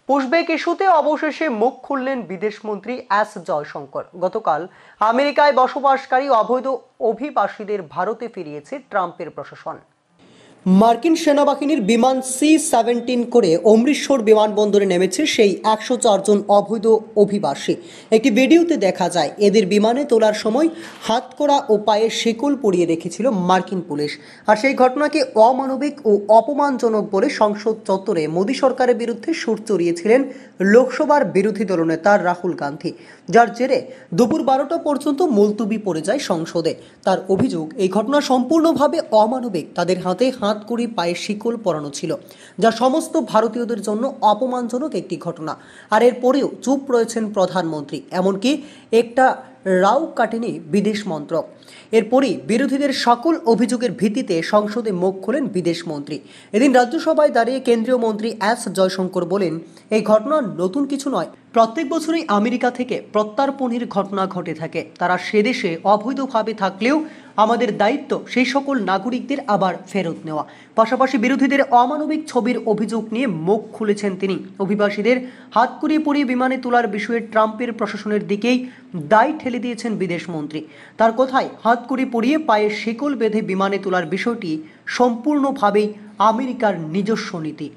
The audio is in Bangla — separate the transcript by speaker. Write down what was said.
Speaker 1: পুশব্যাক ইস্যুতে অবশেষে মুখ খুললেন বিদেশমন্ত্রী এস জয়শঙ্কর। গতকাল আমেরিকায় বসবাসকারী অবৈধ অভিবাসীদের ভারতে ফিরিয়েছে ট্রাম্পের প্রশাসন। মার্কিন সেনাবাহিনীর বিমান C-17 করে অমৃতসর বিমানবন্দরে নেমেছে সেই 104 জন অবৈধ অভিবাসী। একটি ভিডিওতে দেখা যায় এদের বিমানে তোলার সময় হাতকড়া ও পায়ে শিকল পরিয়ে রেখেছিল মার্কিন পুলিশ। আর সেই ঘটনাকে অমানবিক ও অপমানজনক বলে সংসদ চত্বরে মোদী সরকারের বিরুদ্ধে সুর চড়িয়েছিলেন লোকসভার বিরোধী দলনেতা রাহুল গান্ধী, যার জেরে দুপুর 12টা পর্যন্ত মুলতবি পড়ে যায় সংসদে। তার অভিযোগ, এই ঘটনা সম্পূর্ণভাবে অমানবিক। তাদের হাতে হাতকড়ি, পায়ে শিকল পরানো ছিল, যা সমস্ত ভারতীয়দের জন্য অপমানজনক একটি ঘটনা। আর এরপরেও চুপ রয়েছেন প্রধানমন্ত্রী, এমনকি একটা রাও কাটেনি বিদেশ মন্ত্রক। এরপরই বিরোধীদের সকল অভিযোগের ভিত্তিতে সংসদে মুখ খোলেন বিদেশমন্ত্রী। এদিন রাজ্যসভায় দাঁড়িয়ে কেন্দ্রীয় মন্ত্রী এস জয়শঙ্কর বলেন, এই ঘটনা নতুন কিছু নয়। প্রত্যেক বছরই আমেরিকা থেকে প্রত্যার্পণের ঘটনা ঘটে থাকে। তারা সে দেশে অবৈধভাবে থাকলেও আমাদের দায়িত্ব সেই সকল নাগরিকদের আবার ফেরত নেওয়া। পাশাপাশি বিরোধীদের অমানবিক ছবির অভিযোগ নিয়ে মুখ খুলেছেন তিনি। অভিবাসীদের হাতকড়ি পরিয়ে বিমানে তোলার বিষয়ে ট্রাম্পের প্রশাসনের দিকেই দায় ঠেলে দিয়েছেন বিদেশমন্ত্রী। তার কথায়, হাতকড়ি পরিয়ে পায়ে শিকল বেঁধে বিমানে তোলার বিষয়টি সম্পূর্ণভাবেই আমেরিকার নিজস্ব নীতি।